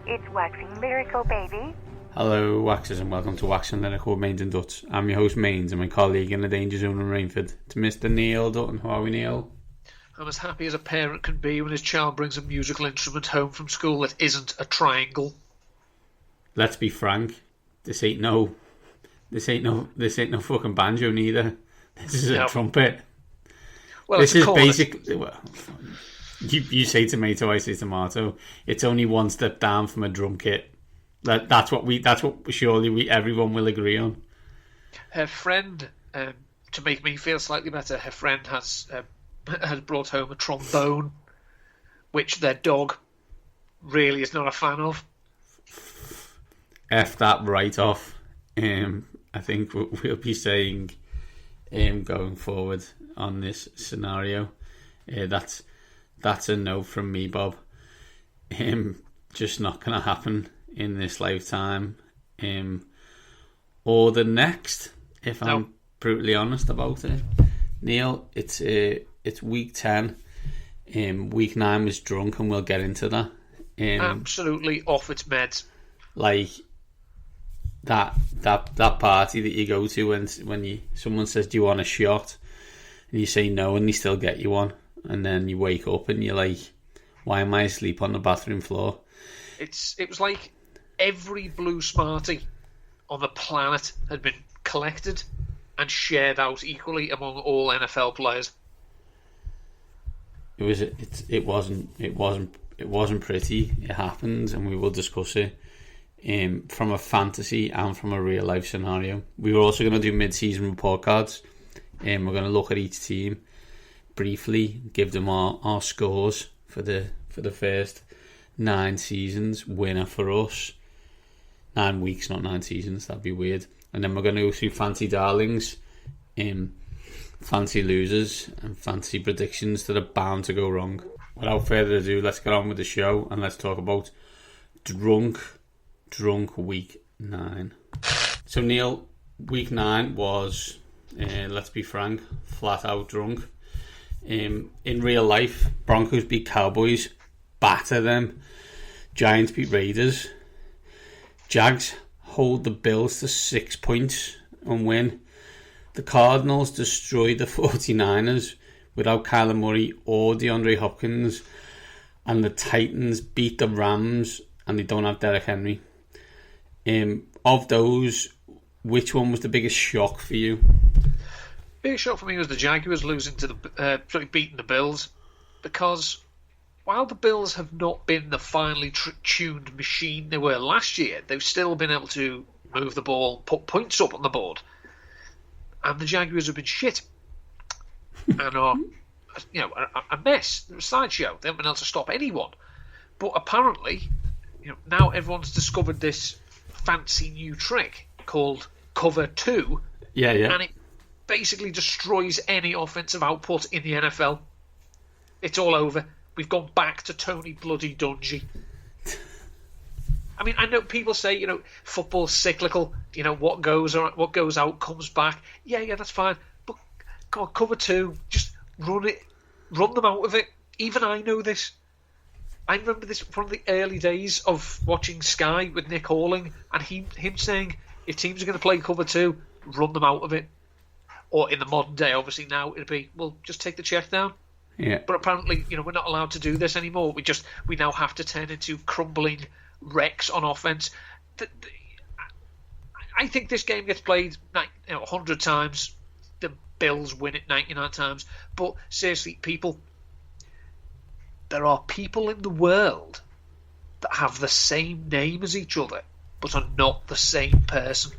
It's Waxing Lyrical, baby. Hello, Waxers, and welcome to Waxing Lyrical with Mains and Dutch. I'm your host, Mains, and my colleague in the Danger Zone in Rainford. To Mr. Neil Dutton. How are we, Neil? I'm as happy as a parent can be when his child brings a musical instrument home from school that isn't a triangle. Let's be frank. This ain't no fucking banjo neither. This is a trumpet. Well, this is basically. Well, you say tomato, I say tomato. It's only one step down from a drum kit. That's what surely everyone will agree on. Her friend, to make me feel slightly better, her friend has brought home a trombone, which their dog really is not a fan of. F that right off. I think we'll be saying going forward on this scenario. That's a no from me, Bob. Just not going to happen in this lifetime, or the next. If I'm brutally honest about it, Neil, it's week 10. Week 9 was drunk, and we'll get into that. Absolutely off its meds. Like that party that you go to when someone says, "Do you want a shot?" and you say no, and they still get you one, and then you wake up and you're like, "Why am I asleep on the bathroom floor?" It was like every blue Smartie on the planet had been collected and shared out equally among all NFL players. It wasn't pretty. It happened, and we will discuss it from a fantasy and from a real life scenario. We were also going to do mid-season report cards, and we're going to look at each team briefly, give them our scores for the first 9 seasons. Winner for us. 9 weeks, not 9 seasons. That'd be weird. And then we're going to go through fancy darlings, fancy losers, and fancy predictions that are bound to go wrong. Without further ado, let's get on with the show and let's talk about drunk week 9. So Neil, week 9 was, let's be frank, flat out drunk. In real life, Broncos beat Cowboys, batter them. Giants beat Raiders. Jags hold the Bills to 6 points and win. The Cardinals destroyed the 49ers without Kyler Murray or DeAndre Hopkins. And the Titans beat the Rams and they don't have Derrick Henry. Of those, which one was the biggest shock for you? Biggest shock for me was the Jaguars losing to beating the Bills, because while the Bills have not been the finely tuned machine they were last year, they've still been able to move the ball, put points up on the board, and the Jaguars have been shit and are, a mess. They're a sideshow. They haven't been able to stop anyone. But apparently, now everyone's discovered this fancy new trick called Cover 2. Yeah. And it basically destroys any offensive output in the NFL. It's all over. We've gone back to Tony Bloody Dungy. I mean, I know people say, football's cyclical. What goes out comes back. Yeah, that's fine. But come on, Cover 2, just run them out of it. Even I know this. I remember this from the early days of watching Sky with Nick Halling, and him saying, if teams are going to play Cover 2, run them out of it. Or in the modern day, obviously now it'd be, well, just take the check down. Yeah. But apparently, we're not allowed to do this anymore. We now have to turn into crumbling wrecks on offense. I think this game gets played 100 times. The Bills win it 99 times. But seriously, people, there are people in the world that have the same name as each other, but are not the same person.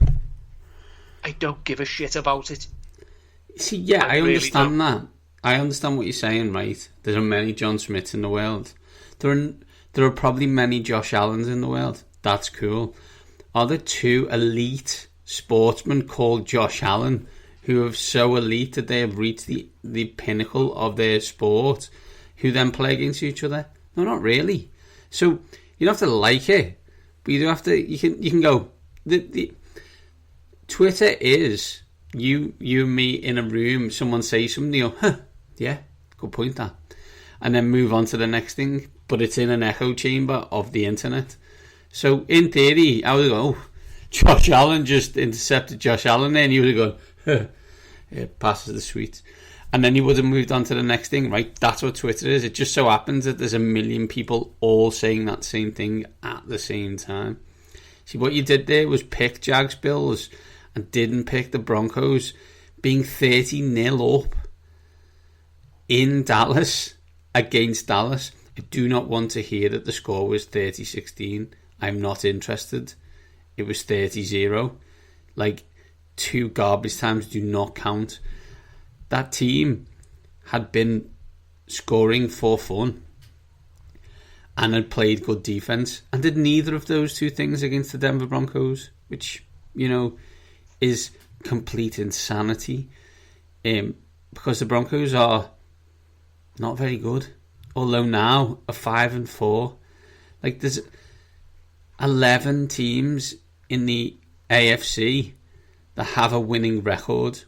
I don't give a shit about it. See, yeah, I understand that. I understand what you're saying, right? There are many John Smiths in the world. There are probably many Josh Allens in the world. That's cool. Are there 2 elite sportsmen called Josh Allen who are so elite that they have reached the pinnacle of their sport, who then play against each other? No, not really. So you don't have to like it, but you do have to. You can go. The Twitter is you and me in a room. Someone says something, you go, huh, yeah, good point that, and then move on to the next thing. But it's in an echo chamber of the internet. So in theory, I would have gone, oh, Josh Allen just intercepted Josh Allen there, and you would have gone, it passes the sweet. And then you would have moved on to the next thing, right? That's what Twitter is. It just so happens that there's a million people all saying that same thing at the same time. See, what you did there was pick Jags Bills and didn't pick the Broncos being 30-0 up in Dallas against Dallas. I do not want to hear that the score was 30-16. I'm not interested. It was 30-0. Like, 2 garbage times do not count. That team had been scoring for fun and had played good defense and did neither of those 2 things against the Denver Broncos, which, you know, is complete insanity, because the Broncos are not very good, although now are 5-4. Like, there's 11 teams in the AFC that have a winning record.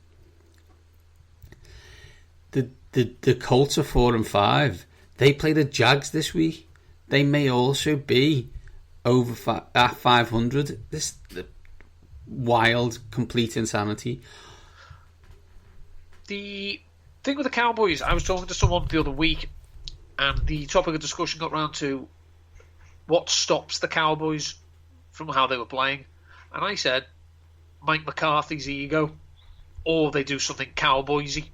The Colts are 4-5. They play the Jags this week. They may also be over at 500. This wild, complete insanity. The thing with the Cowboys, I was talking to someone the other week, and the topic of discussion got round to what stops the Cowboys from how they were playing. And I said, Mike McCarthy's ego, or they do something Cowboysy.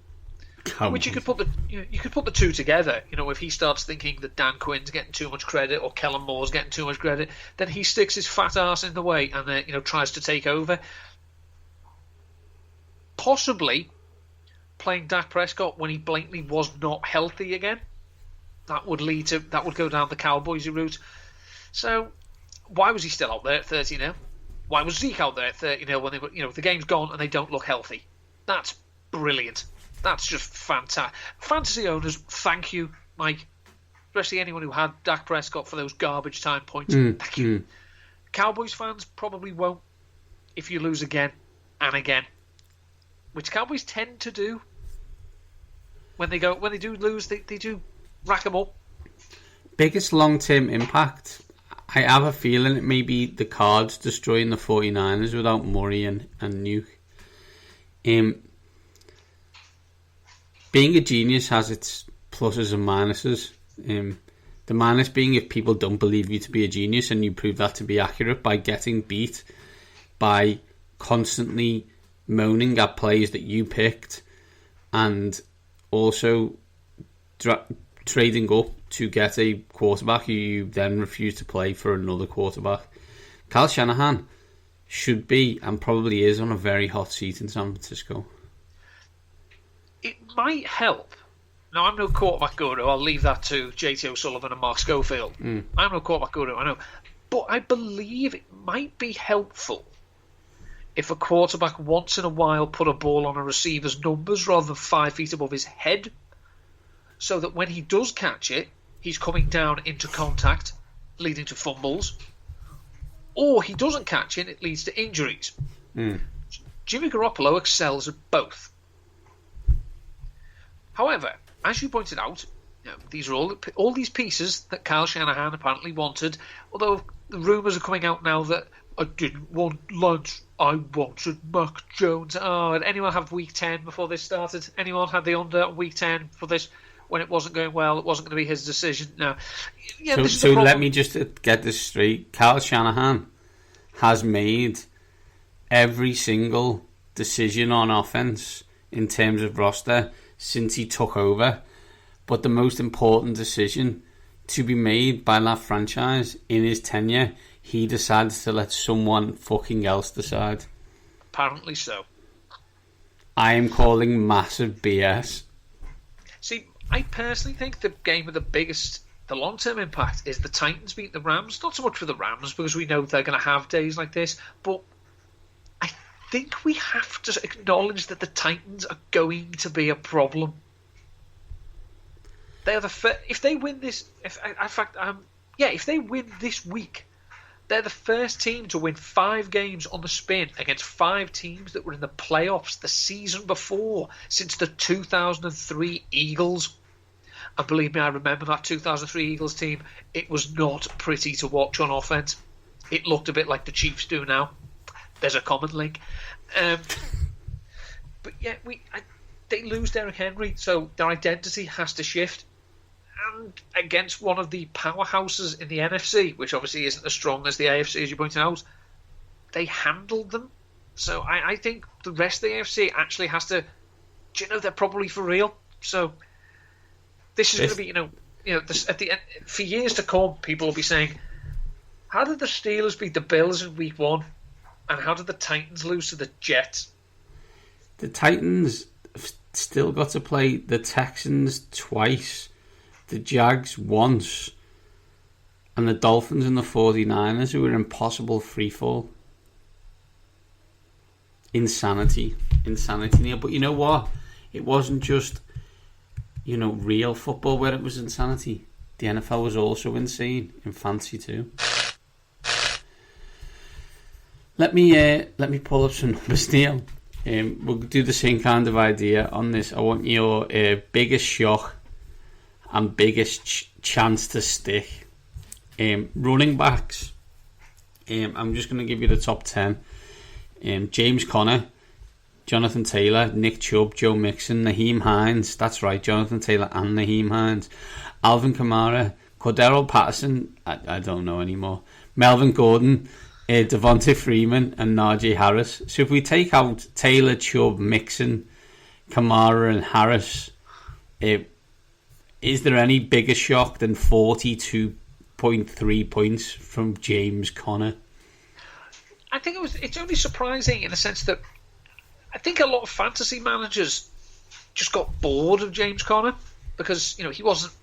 Which you could put the 2 together. You know, if he starts thinking that Dan Quinn's getting too much credit or Kellen Moore's getting too much credit, then he sticks his fat ass in the way and tries to take over. Possibly playing Dak Prescott when he blatantly was not healthy again. That would go down the Cowboys route. So why was he still out there at 30-0? Why was Zeke out there at 30-0 when they were, the game's gone and they don't look healthy? That's brilliant. That's just fantastic. Fantasy owners, thank you, Mike. Especially anyone who had Dak Prescott for those garbage time points. Thank you. Cowboys fans probably won't if you lose again and again, which Cowboys tend to do. When they do lose, they do rack them up. Biggest long-term impact, I have a feeling it may be the Cards destroying the 49ers without Murray and Nuke. Being a genius has its pluses and minuses. The minus being if people don't believe you to be a genius and you prove that to be accurate by getting beat, by constantly moaning at plays that you picked, and also trading up to get a quarterback who you then refuse to play for another quarterback. Kyle Shanahan should be, and probably is, on a very hot seat in San Francisco. It might help. Now, I'm no quarterback guru. I'll leave that to JT O'Sullivan and Mark Schofield. I'm no quarterback guru, I know. But I believe it might be helpful if a quarterback once in a while put a ball on a receiver's numbers rather than 5 feet above his head, so that when he does catch it, he's coming down into contact, leading to fumbles. Or he doesn't catch it, it leads to injuries. Jimmy Garoppolo excels at both. However, as you pointed out, these are all these pieces that Kyle Shanahan apparently wanted, although the rumours are coming out now that I didn't want Lance, I wanted Mac Jones. Did anyone have week 10 before this started? Anyone had the under on week 10 for this when it wasn't going well? It wasn't going to be his decision. No. Yeah, so let me just get this straight. Kyle Shanahan has made every single decision on offense in terms of roster since he took over, but the most important decision to be made by that franchise in his tenure, he decided to let someone fucking else decide. Apparently so. I am calling massive BS. See, I personally think the game with the long-term impact is the Titans beat the Rams. Not so much for the Rams, because we know they're going to have days like this, but I think we have to acknowledge that the Titans are going to be a problem. They are if they win this, if they win this week, they're the first team to win 5 games on the spin against 5 teams that were in the playoffs the season before, since the 2003 Eagles. And believe me, I remember that 2003 Eagles team. It was not pretty to watch on offense. it looked a bit like the Chiefs do now. There's a common link. But yeah, they lose Derrick Henry, so their identity has to shift. And against one of the powerhouses in the NFC, which obviously isn't as strong as the AFC, as you pointed out, they handled them. So I think the rest of the AFC actually has to. Do you know, they're probably for real. So this is going to be, this, at the end, for years to come, people will be saying, how did the Steelers beat the Bills in week 1? And how did the Titans lose to the Jets? The Titans have still got to play the Texans twice, the Jags once, and the Dolphins and the 49ers, who were impossible freefall. Insanity, Neil. But you know what? It wasn't just, real football where it was insanity. The NFL was also insane in fantasy too. Let me pull up some numbers, Neil. We'll do the same kind of idea on this. I want your biggest shock and biggest chance to stick. Running backs. I'm just going to give you the top 10. James Conner, Jonathan Taylor, Nick Chubb, Joe Mixon, Naheem Hines. That's right, Jonathan Taylor and Naheem Hines. Alvin Kamara, Cordero Patterson. I don't know anymore. Melvin Gordon, Devontae Freeman, and Najee Harris. So if we take out Taylor, Chubb, Mixon, Kamara, and Harris, is there any bigger shock than 42.3 points from James Conner? I think it's only surprising in the sense that I think a lot of fantasy managers just got bored of James Conner because he wasn't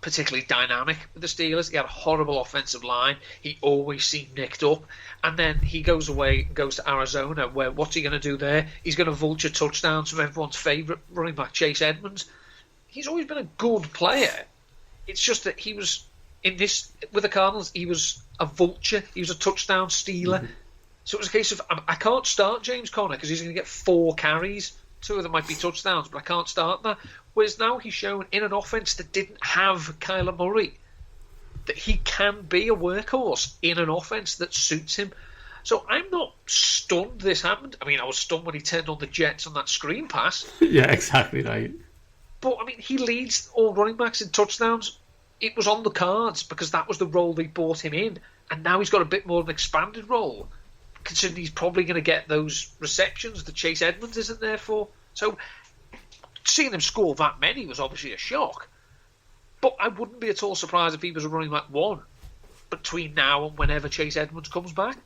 particularly dynamic with the Steelers. He had a horrible offensive line. He always seemed nicked up. And then he goes away and goes to Arizona, where what's he going to do there? He's going to vulture touchdowns from everyone's favourite running back, Chase Edmonds. He's always been a good player. It's just that he was with the Cardinals, he was a vulture. He was a touchdown stealer. Mm-hmm. So it was a case of, I can't start James Conner because he's going to get 4 carries. 2 of them might be touchdowns, but I can't start that. Whereas now he's shown in an offense that didn't have Kyler Murray that he can be a workhorse in an offense that suits him. So I'm not stunned this happened. I mean, I was stunned when he turned on the Jets on that screen pass. Yeah, exactly right. But, I mean, he leads all running backs in touchdowns. It was on the cards because that was the role they brought him in. And now he's got a bit more of an expanded role, considering he's probably going to get those receptions that Chase Edmonds isn't there for. So seeing him score that many was obviously a shock. But I wouldn't be at all surprised if he was a running back 1 between now and whenever Chase Edmonds comes back.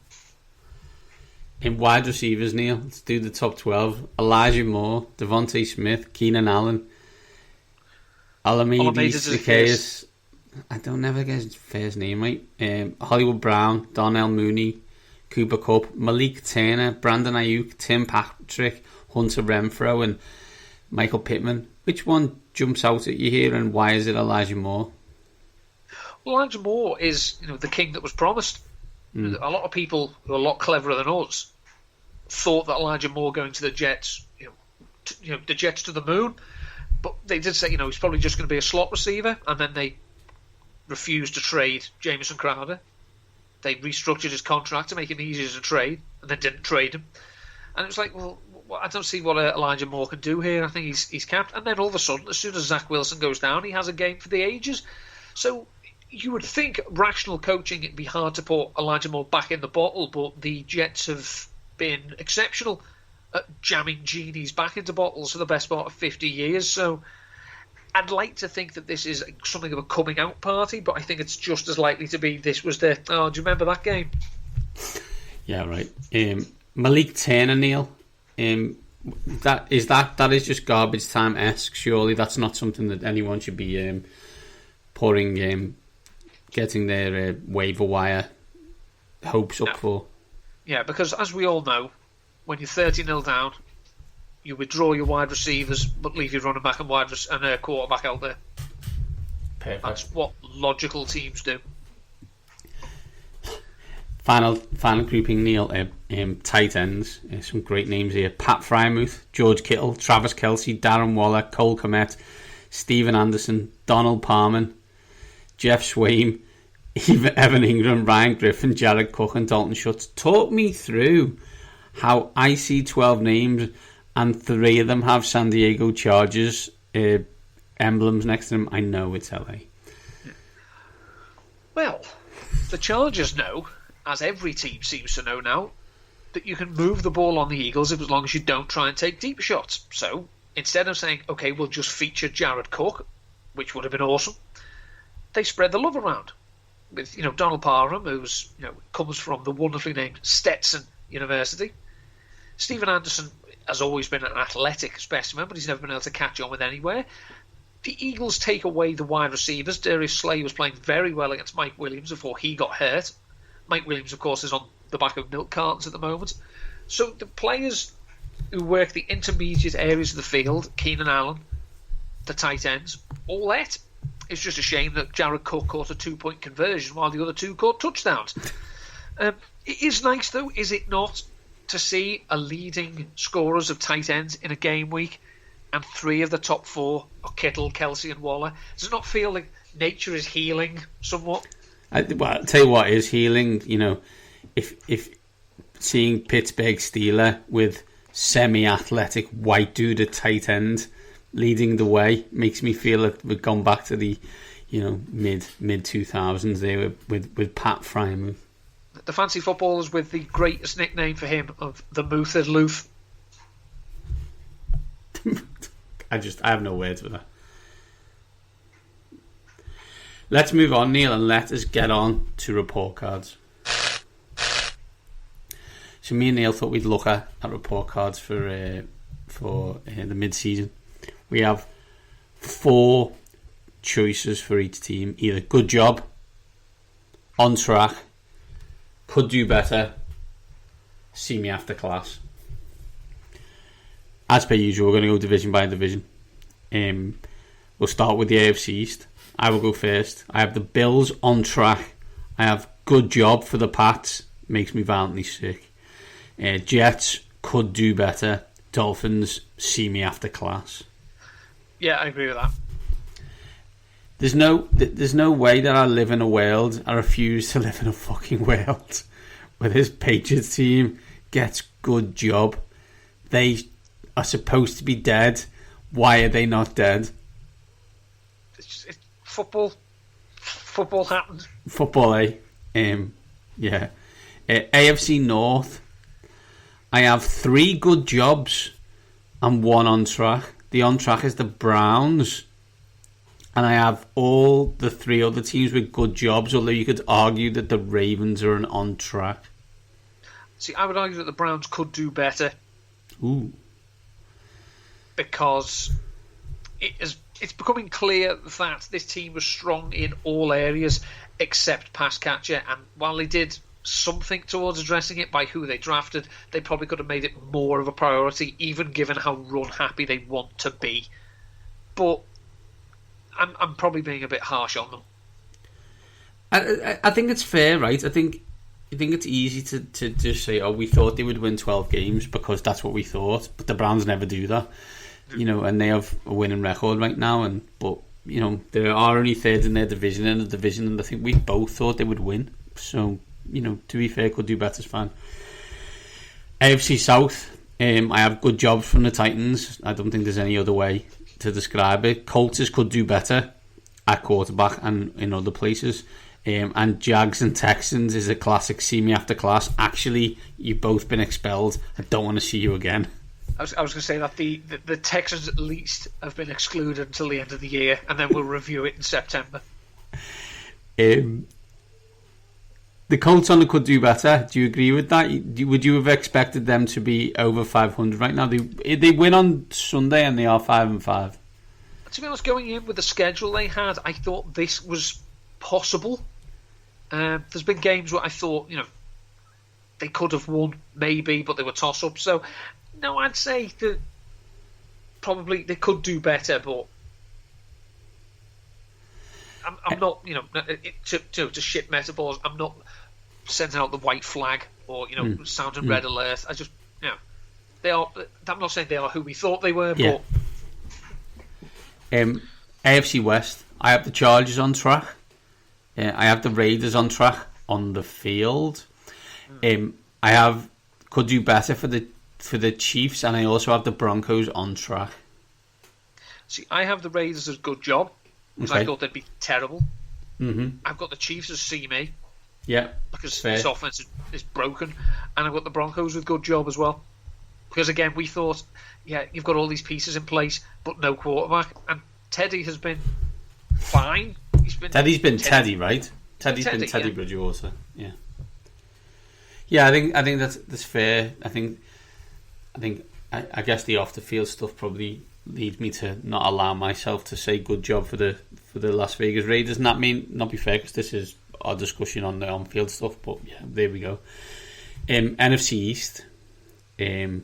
In wide receivers, Neil, let's do the top 12. Elijah Moore, Devontae Smith, Keenan Allen, Alameda Zacchaeus. I don't never get his first name right. Hollywood Brown, Darnell Mooney, Cooper Kupp, Malik Turner, Brandon Ayuk, Tim Patrick, Hunter Renfrow, and Michael Pittman. Which one jumps out at you here, and why is it Elijah Moore? Well, Elijah Moore is the king that was promised. A lot of people who are a lot cleverer than us thought that Elijah Moore going to the Jets, the Jets to the moon. But they did say, he's probably just going to be a slot receiver, and then they refused to trade Jamison Crowder. They restructured his contract to make him easier to trade, and then didn't trade him. And it was like, well, I don't see what Elijah Moore can do here. I think he's capped. And then all of a sudden, as soon as Zach Wilson goes down, he has a game for the ages. So you would think rational coaching, it'd be hard to put Elijah Moore back in the bottle, but the Jets have been exceptional at jamming genies back into bottles for the best part of 50 years. So I'd like to think that this is something of a coming out party, but I think it's just as likely to be this was do you remember that game? Yeah, right. Malik Turner, Neil. That is just garbage time-esque. Surely that's not something that anyone should be pouring, getting their waiver wire hopes up for. Yeah, because as we all know, when you're 30-0 down, you withdraw your wide receivers, but leave your running back and a quarterback out there. Perfect. That's what logical teams do. Final grouping, Neil. Tight ends. Some great names here: Pat Frieirmuth, George Kittle, Travis Kelce, Darren Waller, Cole Kmet, Steven Anderson, Donald Parman, Jeff Swaim, Evan Ingram, Ryan Griffin, Jared Cook and Dalton Schultz. Talk me through how I see 12 names and 3 of them have San Diego Chargers emblems next to them. I know it's LA. Well, the Chargers know, as every team seems to know now, that you can move the ball on the Eagles as long as you don't try and take deep shots. So instead of saying, okay, we'll just feature Jared Cook, which would have been awesome, they spread the love around with, Donald Parham, who's, comes from the wonderfully named Stetson University. Stephen Anderson has always been an athletic specimen, but he's never been able to catch on with anywhere. The Eagles take away the wide receivers. Darius Slay was playing very well against Mike Williams before he got hurt. Mike Williams, of course, is on the back of milk cartons at the moment. So the players who work the intermediate areas of the field, Keenan Allen, the tight ends, all that. It's just a shame that Jared Cook caught a 2-point conversion while the other 2 caught touchdowns. It is nice, though, is it not, to see a leading scorers of tight ends in a game week and 3 of the top 4 are Kittle, Kelsey and Waller? Does it not feel like nature is healing somewhat? I'll tell you what is healing, if seeing Pittsburgh Steeler with semi-athletic white dude at tight end leading the way makes me feel like we've gone back to the mid 2000s there with Pat Frieirmuth. The fancy footballers with the greatest nickname for him of the Moothard Looth. I have no words for that. Let's move on, Neil, and let us get on to report cards. So me and Neil thought we'd look at report cards for the mid-season. We have 4 choices for each team. Either good job, on track, could do better, see me after class. As per usual, we're going to go division by division. We'll start with the AFC East. I will go first. I have the Bills on track. I have good job for the Pats. Makes me violently sick. Jets could do better. Dolphins see me after class. Yeah, I agree with that. There's no way that I live in a world. I refuse to live in a fucking world where this Patriots team gets good job. They are supposed to be dead. Why are they not dead? It's football. Football happens. Football, eh? Yeah. AFC North. I have 3 good jobs and 1 on track. The on track is the Browns. And I have all the 3 other teams with good jobs, although you could argue that the Ravens are an on track. See, I would argue that the Browns could do better. Ooh. Because it's becoming clear that this team was strong in all areas except pass catcher, and while they did something towards addressing it by who they drafted, they probably could have made it more of a priority, even given how run happy they want to be. But I'm probably being a bit harsh on them. I think it's fair, right? I think it's easy to just say, oh, we thought they would win 12 games because that's what we thought, but the Browns never do that. And they have a winning record right now, but they are only third in their division, and I think we both thought they would win. So, to be fair, could do better is fine. AFC South, I have good jobs from the Titans. I don't think there's any other way to describe it. Colts could do better at quarterback and in other places. And Jags and Texans is a classic see me after class. Actually, you've both been expelled. I don't want to see you again. I was going to say that the Texans at least have been excluded until the end of the year, and then we'll review it in September. The Colts could do better. Do you agree with that? Would you have expected them to be over 500 right now? They win on Sunday and they are 5-5. To be honest, going in with the schedule they had, I thought this was possible. There's been games where I thought, they could have won, maybe, but they were toss-ups. So, no, I'd say that probably they could do better, but I'm not, to shit metaphors, I'm not sending out the white flag or, sounding red alert. I just, they are. I'm not saying they are who we thought they were, but AFC West, I have the Chargers on track. I have the Raiders on track on the field. I have could do better for the Chiefs, and I also have the Broncos on track. See, I have the Raiders as good job because I thought they'd be terrible. Mm-hmm. I've got the Chiefs as see me. Yeah, because fair. this offense is broken, and I've got the Broncos with good job as well. Because again, we thought, yeah, you've got all these pieces in place, but no quarterback, and Teddy has been fine. Teddy's been Teddy, right? Teddy's been Teddy Bridgewater. Yeah. Yeah, I think that's fair. I guess the off the field stuff probably leads me to not allow myself to say good job for the Las Vegas Raiders, and that may not be fair because this is our discussion on the on field stuff. But yeah, there we go. NFC East. I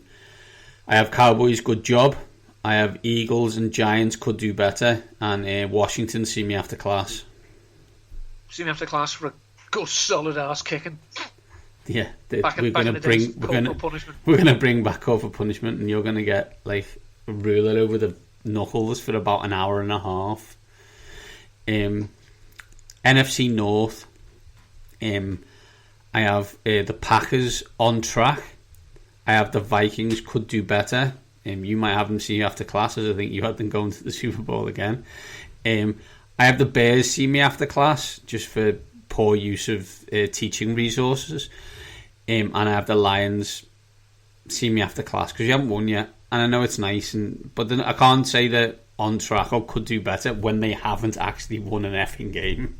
have Cowboys good job. I have Eagles and Giants could do better, and Washington see me after class. See me after class for a good solid ass kicking. Yeah, we're gonna bring back corporal punishment, and you're gonna get like a ruler over the knuckles for about an hour and a half. NFC North. I have the Packers on track. I have the Vikings could do better. You might have them see you after classes. I think you had them going to the Super Bowl again. I have the Bears see me after class just for poor use of teaching resources. And I have the Lions see me after class because you haven't won yet. And I know it's nice, but then I can't say that on track or could do better when they haven't actually won an effing game.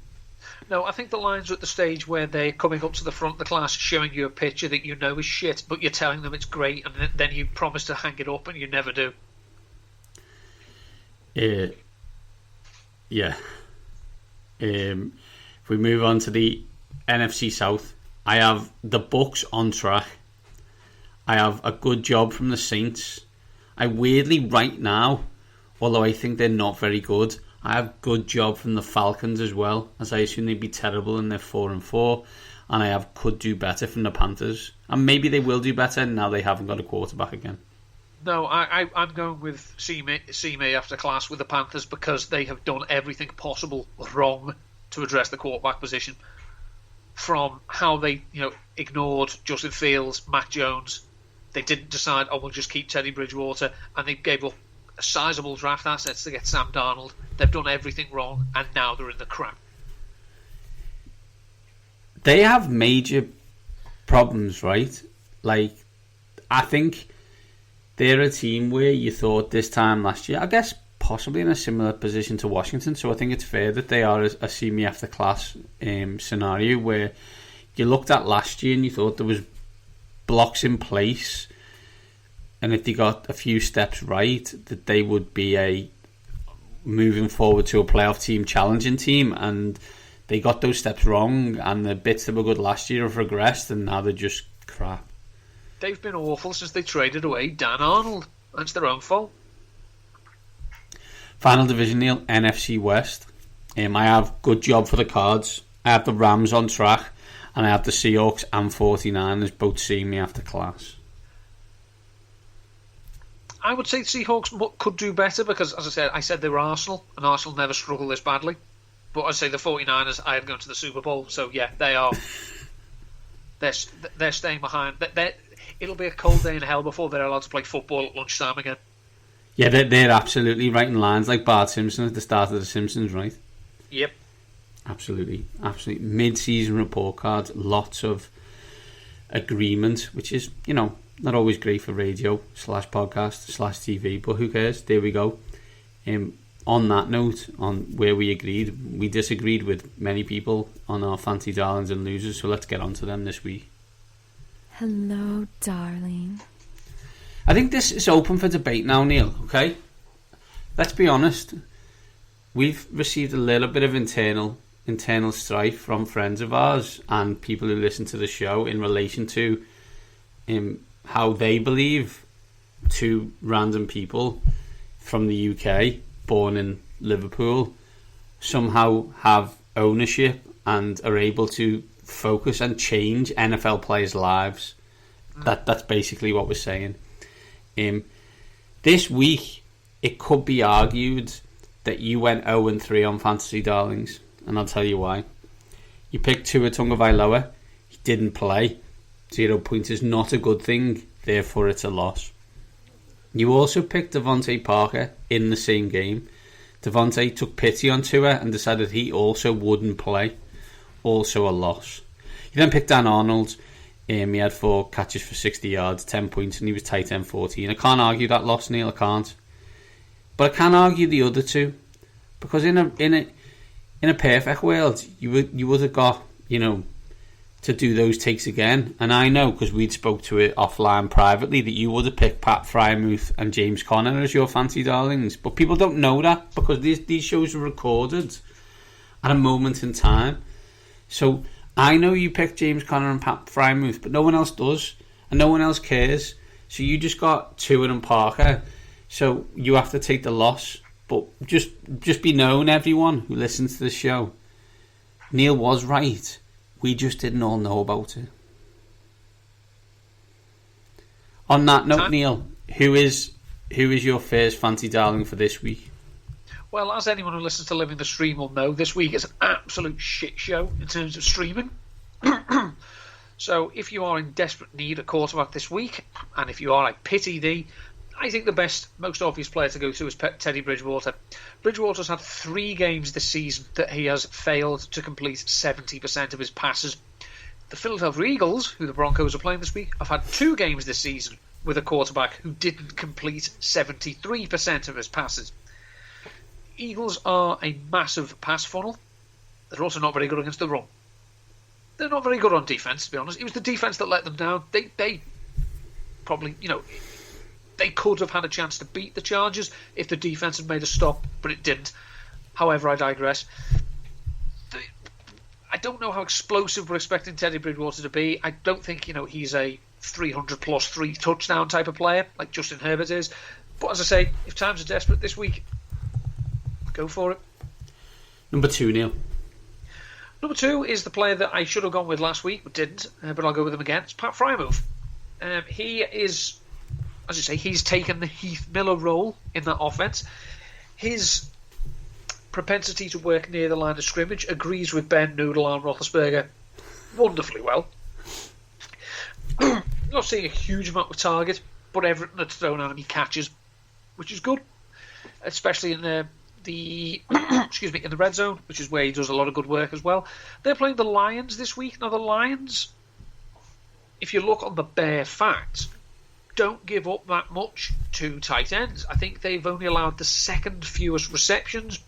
No, I think the Lions are at the stage where they're coming up to the front of the class showing you a picture that you know is shit, but you're telling them it's great, and then you promise to hang it up and you never do. Yeah. If we move on to the NFC South, I have the Bucks on track. I have a good job from the Saints. I weirdly right now, although I think they're not very good, I have good job from the Falcons as well, as I assume they'd be terrible and they're 4-4, and I have could do better from the Panthers, and maybe they will do better now they haven't got a quarterback again. No, I'm going with see me after class with the Panthers because they have done everything possible wrong to address the quarterback position. From how they ignored Justin Fields, Mac Jones, they didn't decide, we'll just keep Teddy Bridgewater, and they gave up sizable draft assets to get Sam Darnold. They've done everything wrong, and now they're in the crap. They have major problems, right? Like, I think they're a team where you thought this time last year, I guess possibly in a similar position to Washington, so I think it's fair that they are a see-me after class scenario where you looked at last year and you thought there was blocks in place, and if they got a few steps right, that they would be a moving forward to a playoff team, challenging team, and they got those steps wrong, and the bits that were good last year have regressed, and now they're just crap. They've been awful since they traded away Dan Arnold. That's their own fault. Final division, Neil, NFC West. I have good job for the Cards. I have the Rams on track, and I have the Seahawks and 49ers both seeing me after class. I would say the Seahawks could do better because, as I said they were Arsenal, and Arsenal never struggle this badly. But I'd say the 49ers, I had gone to the Super Bowl, so yeah, they are. they're staying behind. It'll be a cold day in hell before they're allowed to play football at lunchtime again. Yeah, they're absolutely writing lines like Bart Simpson at the start of The Simpsons, right? Yep. Absolutely. Mid-season report cards, lots of agreement, which is, not always great for radio /podcast /TV, but who cares? There we go. On that note, on where we disagreed with many people on our fancy darlings and losers, so let's get on to them this week. Hello, darling. I think this is open for debate now, Neil, okay? Let's be honest. We've received a little bit of internal strife from friends of ours and people who listen to the show in relation to how they believe two random people from the UK born in Liverpool somehow have ownership and are able to focus and change NFL players' lives. That's basically what we're saying. This week, it could be argued that you went 0-3 on Fantasy Darlings, and I'll tell you why. You picked Tua Tagovailoa. He didn't play. 0 points is not a good thing. Therefore, it's a loss. You also picked Devontae Parker in the same game. Devontae took pity on Tua and decided he also wouldn't play. Also a loss. You then picked Dan Arnold. He had 4 catches for 60 yards, 10 points, and he was tight end 14. I can't argue that loss, Neil. I can't. But I can argue the other two, because in a perfect world, you would have got, to do those takes again. And I know, because we'd spoke to it offline privately, that you would have picked Pat Frieirmuth and James Conner as your fancy darlings. But people don't know that, because these shows are recorded at a moment in time. So I know you picked James Conner and Pat Frieirmuth, but no one else does, and no one else cares. So you just got Tua and Parker. So you have to take the loss. But just be known, everyone who listens to the show, Neil was right. We just didn't all know about it. On that note, Neil, who is your first fancy darling for this week? Well, as anyone who listens to Living the Stream will know, this week is an absolute shit show in terms of streaming. So if you are in desperate need of quarterback this week, and if you are, I pity thee, I think the best, most obvious player to go to is Teddy Bridgewater. Bridgewater's had 3 games this season that he has failed to complete 70% of his passes. The Philadelphia Eagles, who the Broncos are playing this week, have had 2 games this season with a quarterback who didn't complete 73% of his passes. Eagles are a massive pass funnel. They're also not very good against the run. They're not very good on defence, to be honest. It was the defence that let them down. They probably, they could have had a chance to beat the Chargers if the defence had made a stop, but it didn't. However, I digress. I don't know how explosive we're expecting Teddy Bridgewater to be. I don't think, he's a 300 plus 3 touchdown type of player like Justin Herbert is. But as I say, if times are desperate this week, go for it. Number 2, Neil. Number 2 is the player that I should have gone with last week, but didn't. But I'll go with him again. It's Pat Frieirmuth. He is, as you say, he's taken the Heath Miller role in that offense. His propensity to work near the line of scrimmage agrees with Ben Noodle Arm Roethlisberger wonderfully well. Not seeing a huge amount of target, but everything that's thrown at him he catches, which is good, especially in the in the red zone, which is where he does a lot of good work as well. They're playing the Lions this week. Now the Lions, if you look on the bare facts, don't give up that much to tight ends. I think they've only allowed the 2nd fewest receptions,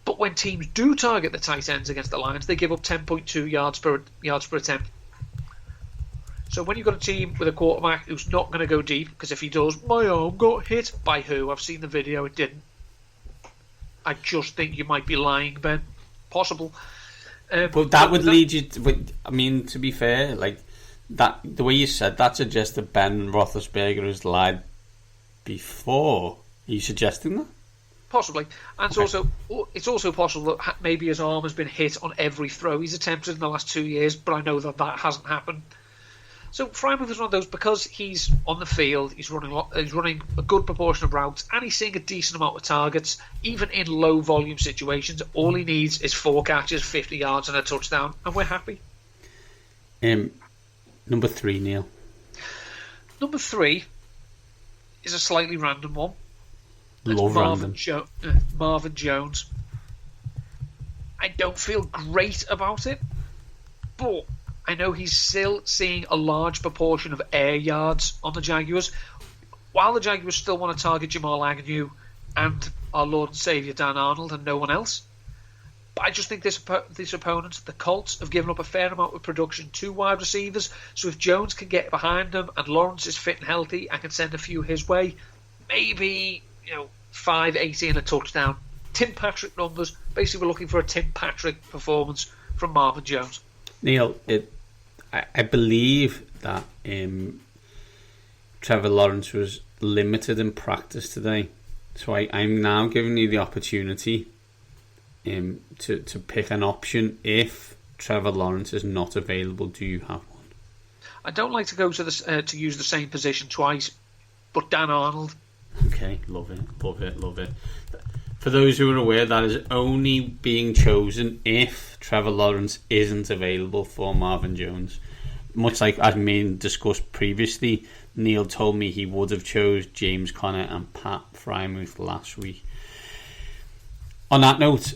but when teams do target the tight ends against the Lions, they give up 10.2 yards per attempt. So when you've got a team with a quarterback who's not going to go deep, because if he does, my arm got hit by who? I've seen the video, it didn't. I just think you might be lying, Ben. Possible. But that would lead you to be fair, like that, the way you said that suggests that Ben Roethlisberger has lied before. Are you suggesting that? Possibly. And okay. It's also possible that maybe his arm has been hit on every throw he's attempted in the last 2 years, but I know that hasn't happened. So Frieirmuth is one of those, because he's on the field, he's running a good proportion of routes, and he's seeing a decent amount of targets, even in low volume situations. All he needs is 4 catches, 50 yards, and a touchdown, and we're happy. Number 3, Neil. Number 3 is a slightly random one. Love random. Marvin Jones. I don't feel great about it, but I know he's still seeing a large proportion of air yards on the Jaguars. While the Jaguars still want to target Jamal Agnew and our Lord and Saviour Dan Arnold and no one else. But I just think this opponent, the Colts, have given up a fair amount of production to wide receivers. So if Jones can get behind them and Lawrence is fit and healthy, I can send a few his way. Maybe, 580 and a touchdown. Tim Patrick numbers. Basically, we're looking for a Tim Patrick performance from Marvin Jones. Neil, I believe that Trevor Lawrence was limited in practice today, so I'm now giving you the opportunity to pick an option if Trevor Lawrence is not available. Do you have one? I don't like to go to use the same position twice, but Dan Arnold. Okay, love it. For those who are aware, that is only being chosen if Trevor Lawrence isn't available for Marvin Jones. Much like as me discussed previously, Neil told me he would have chose James Conner and Pat Frieirmuth last week. On that note,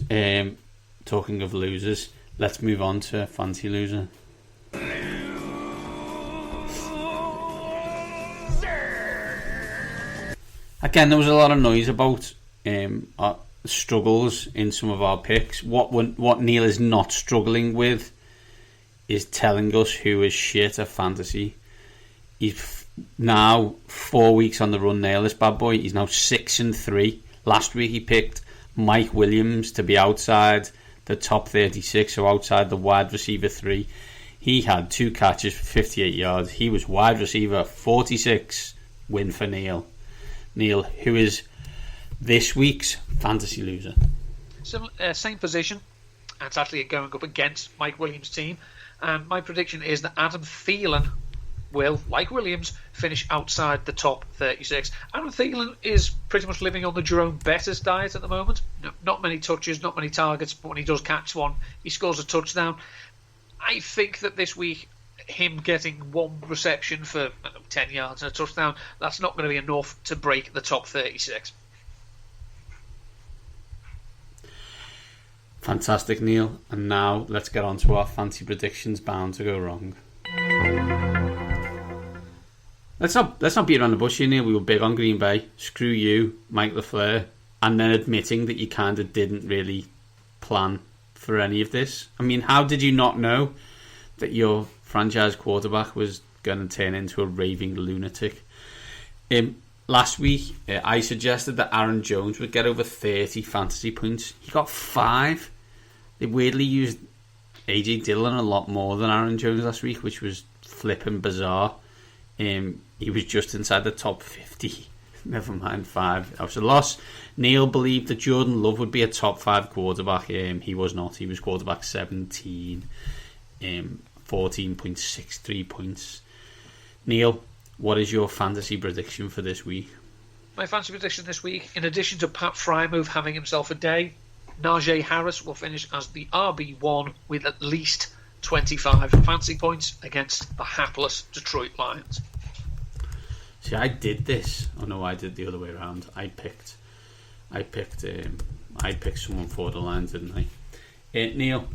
talking of losers, let's move on to Fancy Loser. Again, there was a lot of noise about our struggles in some of our picks. What Neil is not struggling with is telling us who is shit at fantasy. He's now 4 weeks on the run nail, this bad boy. He's now 6-3. Last week he picked Mike Williams to be outside the top 36, so outside the wide receiver 3. He had 2 catches for 58 yards. He was wide receiver 46. Win for Neil. Neil, who is this week's fantasy loser? Same position. It's actually going up against Mike Williams' team. And my prediction is that Adam Thielen will, like Williams, finish outside the top 36. Adam Thielen is pretty much living on the Jerome Bettis diet at the moment. Not many touches, not many targets, but when he does catch one, he scores a touchdown. I think that this week, him getting 1 reception for 10 yards and a touchdown, that's not going to be enough to break the top 36. Fantastic, Neil. And now let's get on to our fancy predictions bound to go wrong. Let's not beat around the bush here, Neil. We were big on Green Bay. Screw you, Mike LaFleur. And then admitting that you kind of didn't really plan for any of this. I mean, how did you not know that your franchise quarterback was going to turn into a raving lunatic? Last week, I suggested that Aaron Jones would get over 30 fantasy points. He got 5. They weirdly used AJ Dillon a lot more than Aaron Jones last week, which was flipping bizarre. He was just inside the top 50. Never mind 5. That was a loss. Neil believed that Jordan Love would be a top 5 quarterback. He was not. He was quarterback 17. 14.63 points. Neil, what is your fantasy prediction for this week? My fantasy prediction this week, in addition to Pat Frieirmuth having himself a day, Najee Harris will finish as the RB1 with at least 25 fantasy points against the hapless Detroit Lions. See, I did this. Oh no, I did the other way around. I picked someone for the Lions, didn't I? Neil,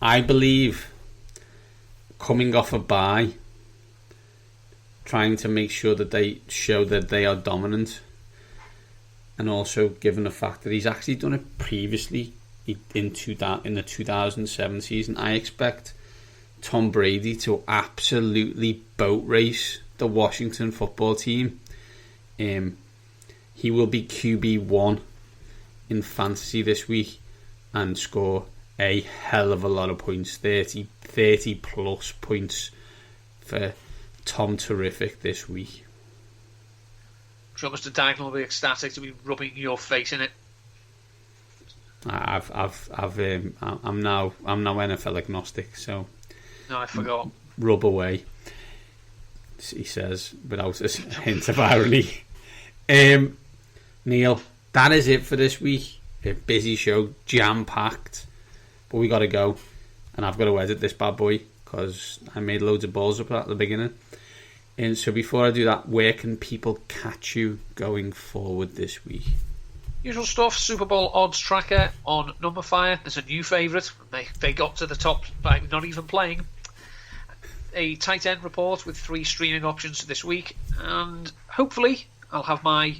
I believe coming off a bye, trying to make sure that they show that they are dominant, and also given the fact that he's actually done it previously in the 2007 season, I expect Tom Brady to absolutely boat race the Washington football team. He will be QB1 in fantasy this week and score a hell of a lot of points, 30 plus points for Tom Terrific this week. I'm sure Mr. Dyson will be ecstatic to be rubbing your face in it. I'm now NFL agnostic, so no, I forgot. Rub away, he says without a hint of irony. Neil, that is it for this week. A busy show, jam packed, but we got to go, and I've got to edit this bad boy because I made loads of balls up at the beginning. And so before I do that, where can people catch you going forward this week? Usual stuff, Super Bowl odds tracker on Numberfire. There's a new favourite. They got to the top by not even playing. A tight end report with 3 streaming options this week. And hopefully I'll have my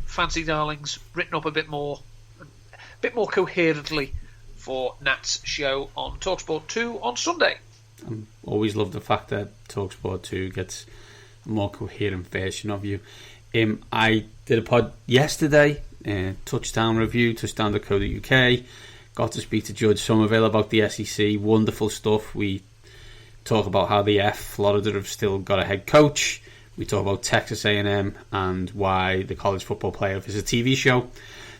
fancy darlings written up a bit more coherently for Nat's show on TalkSport 2 on Sunday. I always love the fact that TalkSport 2 gets a more coherent version of you. I did a pod yesterday, touchdown.co.uk. Got to speak to Judge Somerville about the SEC. Wonderful stuff. We talk about how the Florida have still got a head coach. We talk about Texas A&M and why the college football playoff is a TV show.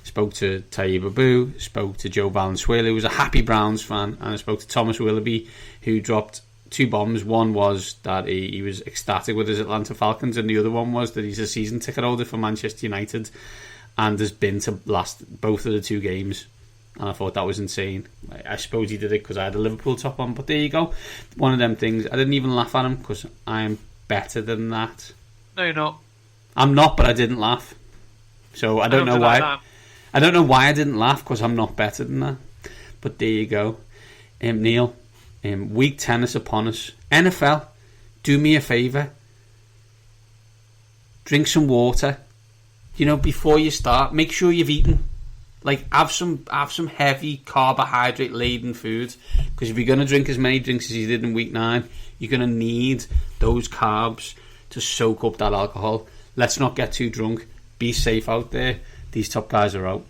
Spoke to Taib Abu, spoke to Joe Valenzuela, who was a happy Browns fan, and I spoke to Thomas Willoughby, who dropped two bombs. One was that he was ecstatic with his Atlanta Falcons, and the other one was that he's a season ticket holder for Manchester United and has been to both of the two games. And I thought that was insane. I suppose he did it because I had a Liverpool top on, but there you go. One of them things. I didn't even laugh at him because I'm better than that. No, you're not. I'm not, but I didn't laugh. So I don't know why. That. I don't know why I didn't laugh because I'm not better than that. But there you go. Neil, week 10 is upon us. NFL, do me a favour. Drink some water. Before you start, make sure you've eaten. Have some heavy carbohydrate laden food, because if you're going to drink as many drinks as you did in week 9, you're going to need those carbs to soak up that alcohol. Let's not get too drunk. Be safe out there. These top guys are out.